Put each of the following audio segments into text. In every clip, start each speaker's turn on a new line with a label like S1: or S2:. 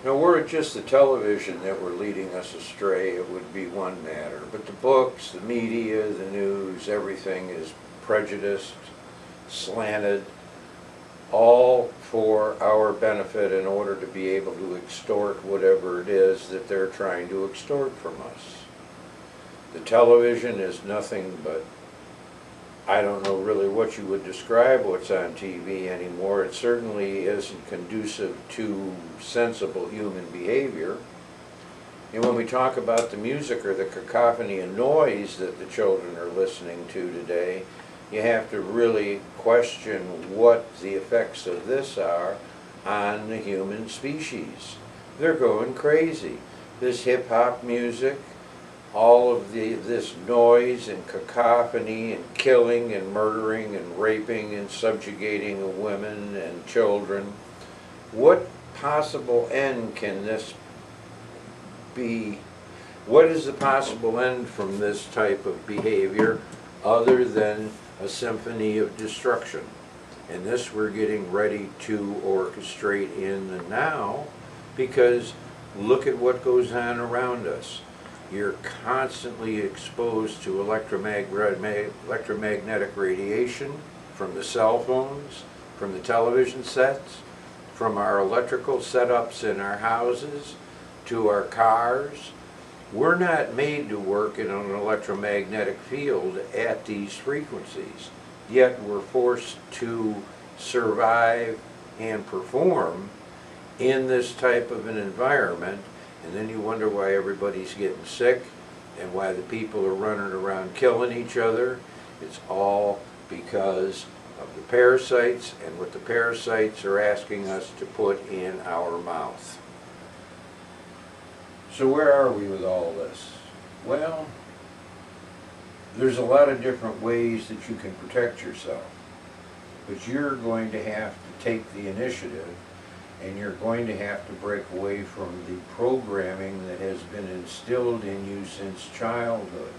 S1: Now, were it just the television that were leading us astray, it would be one matter. But the books, the media, the news, everything is prejudiced, slanted, all for our benefit in order to be able to extort whatever it is that they're trying to extort from us. The television is nothing but, I don't know really what you would describe what's on TV anymore. It certainly isn't conducive to sensible human behavior. And when we talk about the music or the cacophony and noise that the children are listening to today, you have to really question what the effects of this are on the human species. They're going crazy. This hip-hop music, all of this noise and cacophony and killing and murdering and raping and subjugating of women and children. What possible end can this be? What is the possible end from this type of behavior other than a symphony of destruction? And this we're getting ready to orchestrate in the now, because look at what goes on around us. You're constantly exposed to electromagnetic radiation from the cell phones, from the television sets, from our electrical setups in our houses, to our cars. We're not made to work in an electromagnetic field at these frequencies, yet we're forced to survive and perform in this type of an environment. And then you wonder why everybody's getting sick and why the people are running around killing each other. It's all because of the parasites and what the parasites are asking us to put in our mouth. So where are we with all this? Well, there's a lot of different ways that you can protect yourself, but you're going to have to take the initiative, and you're going to have to break away from the programming that has been instilled in you since childhood.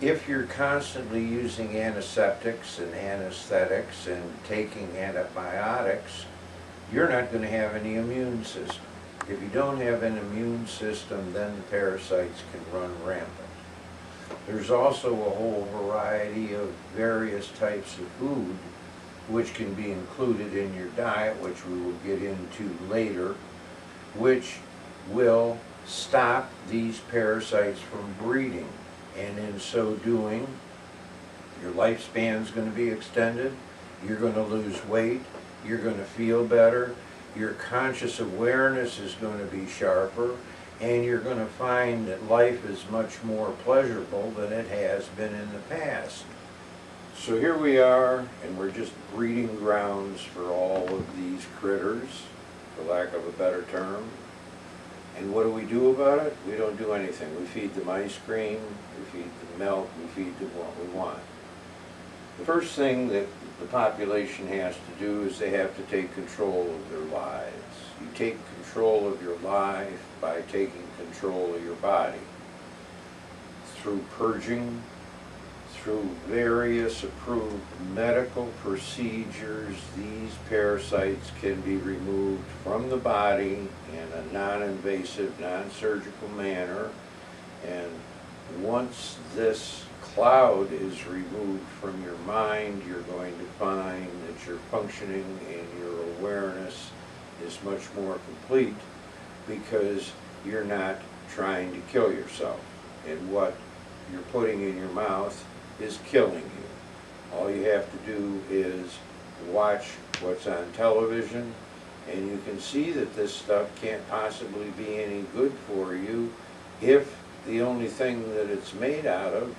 S1: If you're constantly using antiseptics and anesthetics and taking antibiotics, you're not going to have any immune system. If you don't have an immune system, then the parasites can run rampant. There's also a whole variety of various types of food which can be included in your diet, which we will get into later, which will stop these parasites from breeding. And in so doing, your lifespan is going to be extended, you're going to lose weight, you're going to feel better, your conscious awareness is going to be sharper, and you're going to find that life is much more pleasurable than it has been in the past. So here we are, and we're just breeding grounds for all of these critters, for lack of a better term. And what do we do about it? We don't do anything. We feed them ice cream, we feed them milk, we feed them what we want. The first thing that the population has to do is they have to take control of their lives. You take control of your life by taking control of your body. Through purging, through various approved medical procedures, these parasites can be removed from the body in a non-invasive, non-surgical manner. And once this cloud is removed from your mind, you're going to find that your functioning and your awareness is much more complete, because you're not trying to kill yourself. And what you're putting in your mouth is killing you. All you have to do is watch what's on television, and you can see that this stuff can't possibly be any good for you if the only thing that it's made out of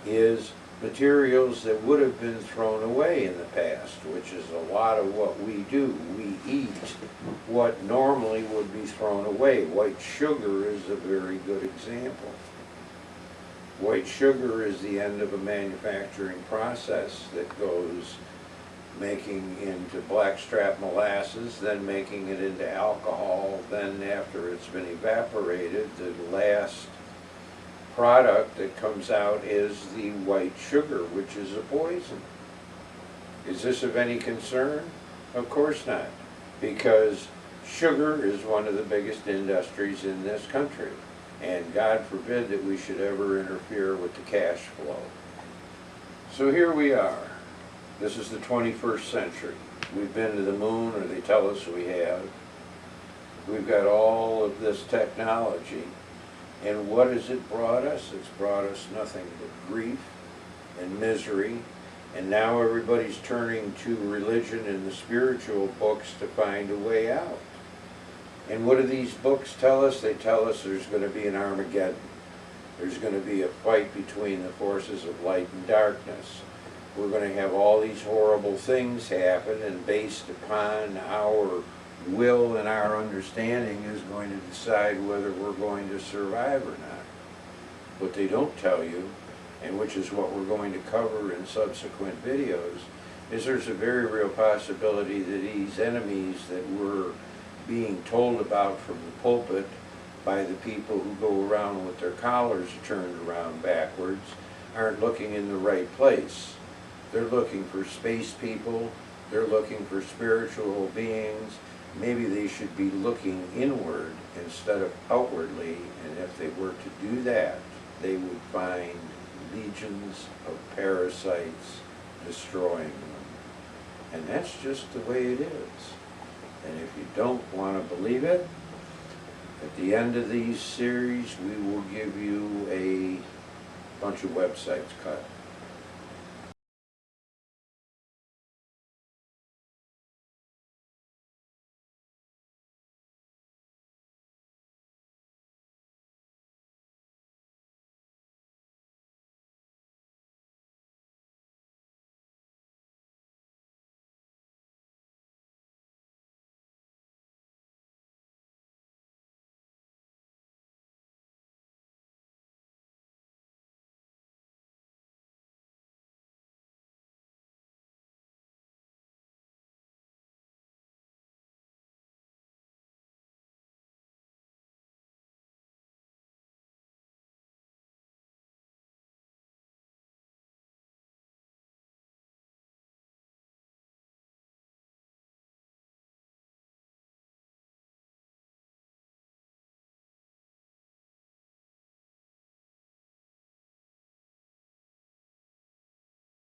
S1: is materials that would have been thrown away in the past, which is a lot of what we do. We eat what normally would be thrown away. White sugar is a very good example. White sugar is the end of a manufacturing process that goes making into blackstrap molasses, then making it into alcohol, then after it's been evaporated, the last product that comes out is the white sugar, which is a poison. Is this of any concern? Of course not, because Sugar is one of the biggest industries in this country, and God forbid that we should ever interfere with the cash flow. So here we are. This is the 21st century. We've been to the moon, or they tell us we have. We've got all of this technology, and what has it brought us? It's brought us nothing but grief and misery, and now everybody's turning to religion and the spiritual books to find a way out. And what do these books tell us? They tell us there's going to be an Armageddon. There's going to be a fight between the forces of light and darkness. We're going to have all these horrible things happen, and based upon our will and our understanding is going to decide whether we're going to survive or not. What they don't tell you, and which is what we're going to cover in subsequent videos, is there's a very real possibility that these enemies that we're being told about from the pulpit by the people who go around with their collars turned around backwards aren't looking in the right place. They're looking for space people, they're looking for spiritual beings. Maybe they should be looking inward instead of outwardly, and if they were to do that, they would find legions of parasites destroying them. And that's just the way it is. And if you don't want to believe it, at the end of these series we will give you a bunch of websites cut.